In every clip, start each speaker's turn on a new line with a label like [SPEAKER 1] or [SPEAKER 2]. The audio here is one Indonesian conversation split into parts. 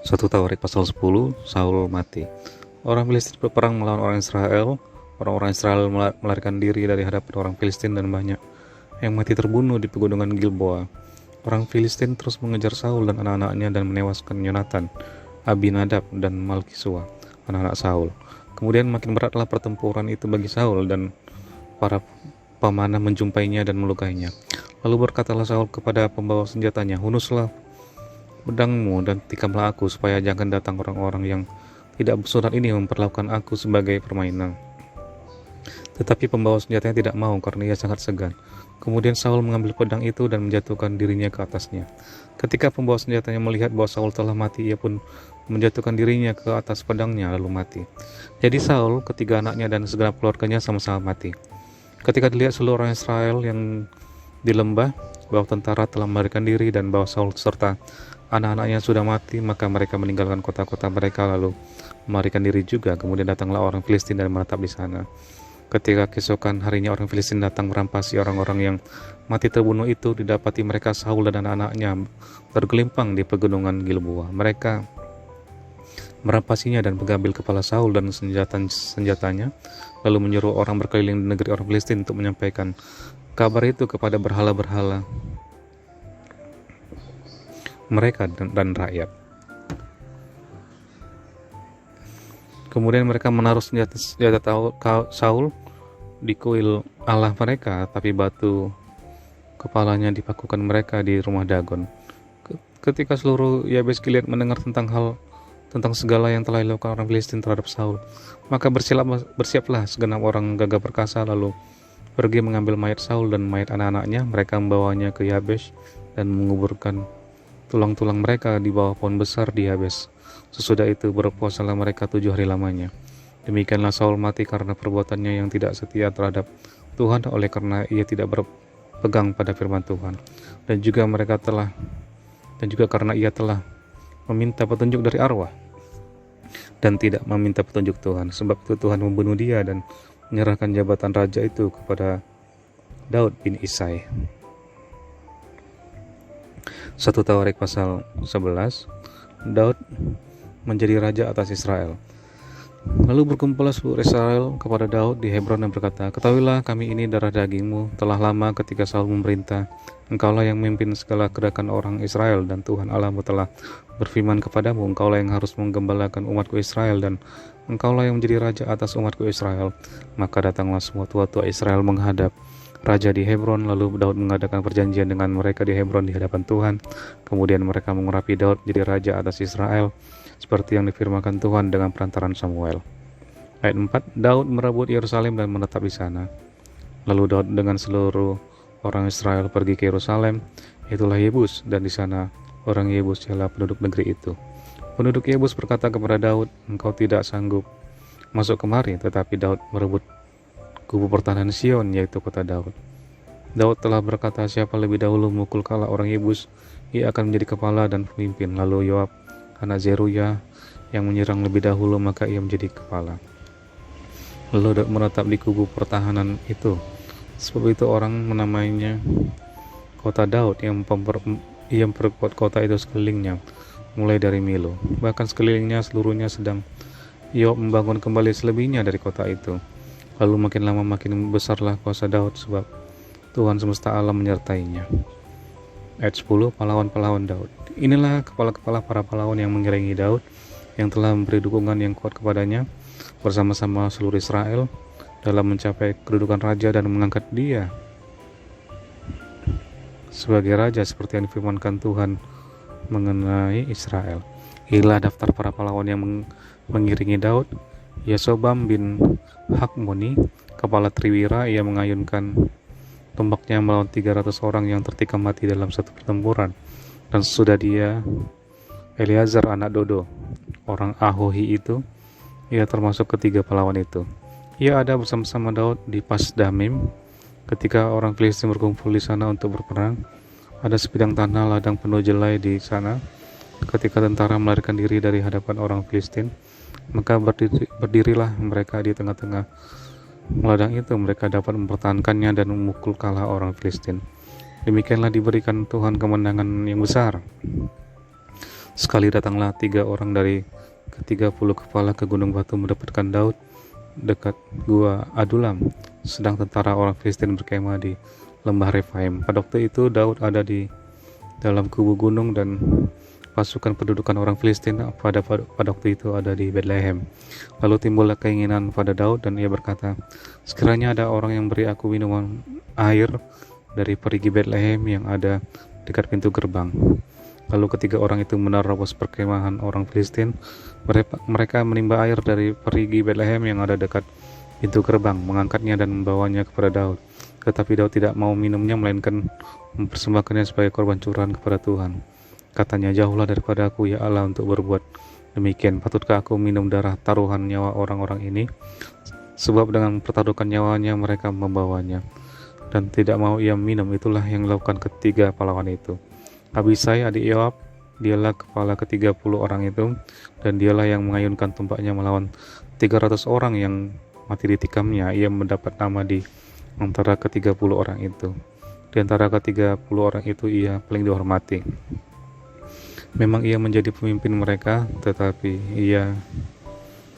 [SPEAKER 1] 1 Tawarik pasal 10, Saul mati. Orang Filistin berperang melawan orang Israel. Orang-orang Israel melarikan diri dari hadapan orang Filistin dan banyak yang mati terbunuh di pegunungan Gilboa. Orang Filistin terus mengejar Saul dan anak-anaknya dan menewaskan Yonatan, Abinadab, dan Malkisua, anak-anak Saul. Kemudian makin beratlah pertempuran itu bagi Saul, dan para pemanah menjumpainya dan melukainya. Lalu berkatalah Saul kepada pembawa senjatanya, "Hunuslah pedangmu dan tikamlah aku, supaya jangan datang orang-orang yang tidak bersunat ini memperlakukan aku sebagai permainan." Tetapi pembawa senjatanya tidak mau, karena ia sangat segan. Kemudian Saul mengambil pedang itu dan menjatuhkan dirinya ke atasnya. Ketika pembawa senjatanya melihat bahwa Saul telah mati, ia pun menjatuhkan dirinya ke atas pedangnya lalu mati. Jadi Saul, ketiga anaknya, dan segenap keluarganya sama-sama mati. Ketika dilihat seluruh orang Israel yang di lembah bahwa tentara telah melarikan diri dan bahwa Saul serta anak-anaknya sudah mati, maka mereka meninggalkan kota-kota mereka lalu melarikan diri juga. Kemudian datanglah orang Filistin dan menetap di sana. Ketika keesokan harinya orang Filistin datang merampasi orang-orang yang mati terbunuh itu, didapati mereka Saul dan anak-anaknya bergelimpang di pegunungan Gilboa. Mereka merampasinya dan mengambil kepala Saul dan senjatanya, lalu menyuruh orang berkeliling di negeri orang Filistin untuk menyampaikan kabar itu kepada berhala-berhala mereka dan rakyat. Kemudian mereka menaruh senjata Saul di kuil Allah mereka, tapi batu kepalanya dipakukan mereka di rumah Dagon. Ketika seluruh Yabes Gilead mendengar tentang segala yang telah dilakukan orang Filistin terhadap Saul, maka bersiaplah segenap orang gagah perkasa, lalu pergi mengambil mayat Saul dan mayat anak-anaknya. Mereka membawanya ke Yabes dan menguburkan tulang-tulang mereka di bawah pohon besar di Yabes. Sesudah itu berpuasalah mereka 7 hari lamanya. Demikianlah Saul mati karena perbuatannya yang tidak setia terhadap Tuhan, oleh karena ia tidak berpegang pada firman Tuhan, dan juga karena ia telah meminta petunjuk dari arwah dan tidak meminta petunjuk Tuhan. Sebab itu Tuhan membunuh dia dan menyerahkan jabatan raja itu kepada Daud bin Isai. 1 Tawarik pasal 11, Daud menjadi raja atas Israel. Lalu berkumpullah seluruh Israel kepada Daud di Hebron dan berkata, "Ketahuilah, kami ini darah dagingmu. Telah lama ketika Saul memerintah, engkaulah yang memimpin segala gerakan orang Israel, dan Tuhan Allahmu telah berfirman kepadamu, engkaulah yang harus menggembalakan umatku Israel, dan engkaulah yang menjadi raja atas umatku Israel." Maka datanglah semua tua-tua Israel menghadap raja di Hebron. Lalu Daud mengadakan perjanjian dengan mereka di Hebron di hadapan Tuhan. Kemudian mereka mengurapi Daud jadi raja atas Israel, seperti yang difirmankan Tuhan dengan perantaran Samuel. Ayat 4, Daud merebut Yerusalem dan menetap di sana. Lalu Daud dengan seluruh orang Israel pergi ke Yerusalem, itulah Yebus, dan di sana orang Yebus ialah penduduk negeri itu. Penduduk Yebus berkata kepada Daud, "Engkau tidak sanggup masuk kemari." Tetapi Daud merebut kubu pertahanan Sion, yaitu kota Daud. Daud telah berkata, siapa lebih dahulu memukul kalah orang Yebus, ia akan menjadi kepala dan pemimpin. Lalu Yoab anak Zeruya yang menyerang lebih dahulu, maka ia menjadi kepala. Lalu Daud menetap di kubu pertahanan itu. Sebab itu orang menamainya kota Daud, yang memperkuat kota itu sekelilingnya, mulai dari Milo. Bahkan sekelilingnya seluruhnya sedang Yoab membangun kembali selebihnya dari kota itu. Lalu makin lama makin besarlah kuasa Daud, sebab Tuhan semesta alam menyertainya. Ayat 10, pahlawan-pahlawan Daud. Inilah kepala-kepala para pahlawan yang mengiringi Daud, yang telah memberi dukungan yang kuat kepadanya bersama-sama seluruh Israel dalam mencapai kedudukan raja dan mengangkat dia sebagai raja, seperti yang difirmankan Tuhan mengenai Israel. Inilah daftar para pahlawan yang mengiringi Daud. Yasobam bin Hakmoni, kepala Triwira, ia mengayunkan tombaknya melawan 300 orang yang tertikam mati dalam satu pertempuran. Dan sesudah dia, Eleazar anak Dodo, orang Ahohi itu, ia termasuk ketiga pahlawan itu. Ia ada bersama-sama Daud di Pasdamim. Ketika orang Filistin berkumpul di sana untuk berperang, ada sebidang tanah ladang penuh jelai di sana. Ketika tentara melarikan diri dari hadapan orang Filistin, maka berdirilah mereka di tengah-tengah ladang itu. Mereka dapat mempertahankannya dan memukul kalah orang Filistin. Demikianlah diberikan Tuhan kemenangan yang besar. Sekali datanglah 3 orang dari ke-30 kepala ke Gunung Batu mendapatkan Daud dekat gua Adulam, sedang tentara orang Filistin berkemah di lembah Refaim. Pada waktu itu Daud ada di dalam kubu gunung dan pasukan pendudukan orang Filistin pada waktu itu ada di Bethlehem. Lalu timbullah keinginan pada Daud dan ia berkata, sekiranya ada orang yang beri aku minuman air dari perigi Bethlehem yang ada dekat pintu gerbang. Lalu ketiga orang itu menerobos perkemahan orang Filistin. Mereka menimba air dari perigi Bethlehem yang ada dekat pintu gerbang, mengangkatnya dan membawanya kepada Daud. Tetapi Daud tidak mau minumnya, melainkan mempersembahkannya sebagai korban curahan kepada Tuhan. Katanya, jauhlah daripada aku, ya Allah, untuk berbuat demikian. Patutkah aku minum darah taruhan nyawa orang-orang ini? Sebab dengan pertaruhkan nyawanya mereka membawanya. Dan tidak mau ia minum. Itulah yang dilakukan ketiga pahlawan itu. Abisai adik Yoab, dialah kepala ke-30 orang itu, dan dialah yang mengayunkan tombaknya melawan 300 orang yang mati ditikamnya. Ia mendapat nama di antara ke-30 orang itu. Di antara ke-30 orang itu ia paling dihormati. Memang ia menjadi pemimpin mereka, tetapi ia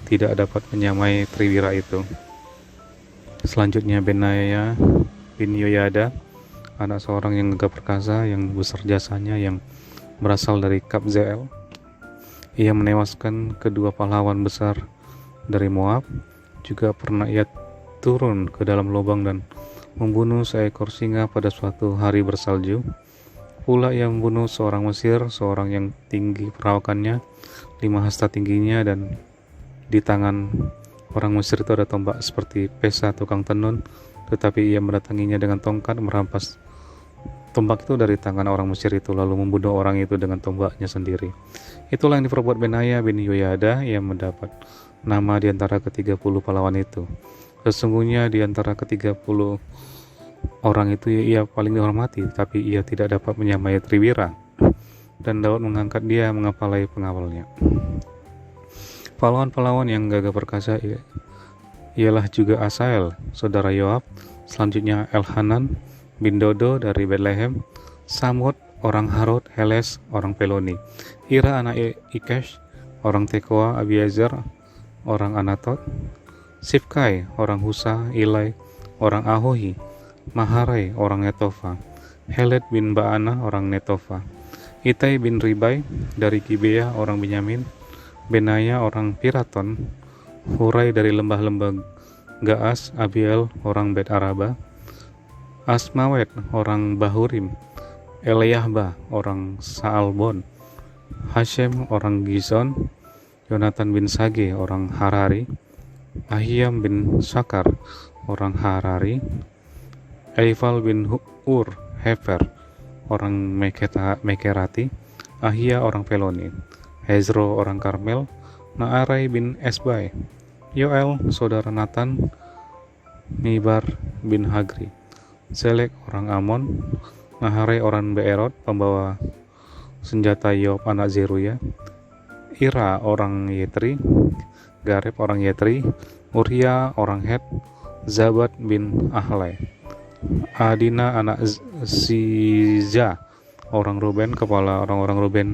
[SPEAKER 1] tidak dapat menyamai triwira itu. Selanjutnya Benaya bin Yoyada, anak seorang yang gagah perkasa, yang besar jasanya, yang berasal dari Kabzeel. Ia menewaskan kedua pahlawan besar dari Moab. Juga pernah ia turun ke dalam lubang dan membunuh seekor singa pada suatu hari bersalju. Pula ia membunuh seorang Mesir, seorang yang tinggi perawakannya, 5 hasta tingginya, dan di tangan orang Mesir itu ada tombak seperti pesa tukang tenun, tetapi ia mendatanginya dengan tongkat, merampas tombak itu dari tangan orang Mesir itu, lalu membunuh orang itu dengan tombaknya sendiri. Itulah yang diperbuat Benaya bin Yoyada. Ia mendapat nama di antara ke-30 pahlawan itu. Sesungguhnya di antara ke-30 orang itu ia paling dihormati, tapi ia tidak dapat menyamai triwira. Dan Daud mengangkat dia mengepalai pengawalnya. Pahlawan-pahlawan yang gagah perkasa ialah juga Asael, saudara Yoab. Selanjutnya Elhanan bin Dodo dari Bethlehem, Samud orang Harod, Heles orang Peloni, Ira anak Ikesh orang Tekoa, Abiezar orang Anatot, Sifkai orang Husa, Ilai orang Ahohi, Maharai orang Netofa, Heled bin Baana orang Netofa, Itai bin Ribai dari Gibea orang Benyamin, Benaya orang Piraton, Hurai dari lembah-lembah Gaas, Abiel orang Bet Araba, Asmawet orang Bahurim, Eliahba orang Saalbon, Hashem orang Gizon, Yonatan bin Sage orang Harari, Ahiam bin Sakar orang Harari, Eifal bin Ur Hefer orang Mekerati, Ahia orang Peloni, Hezro orang Karmel, Naarai bin Esbai, Yoel saudara Nathan, Mibar bin Hagri, Selek orang Amon, Naharai orang Beerot, pembawa senjata Yoab anak Zeruya, Ira orang Yetri, Gareb orang Yetri, Uria orang Het, Zabat bin Ahlai, Adina anak Ziza orang Ruben, kepala orang-orang Ruben,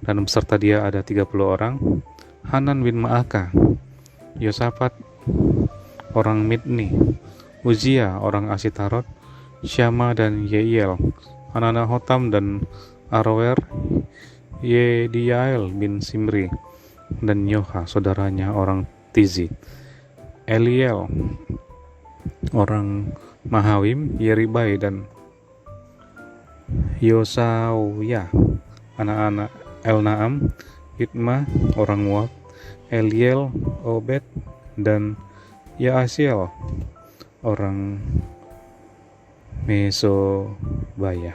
[SPEAKER 1] dan beserta dia ada 30 orang, Hanan bin Ma'aka, Yosafat orang Midni, Uzia orang Asitarot, Syama dan Yeiel, anak-anak Hotam dan Arower, Yediael bin Simri, dan Yoha saudaranya orang Tizi, Eliel orang Mahawim, Yeribai dan Yosauya, anak-anak Elnaam, Hitma orang Moab, Eliel, Obed, dan Yaasiel orang Mesobaya.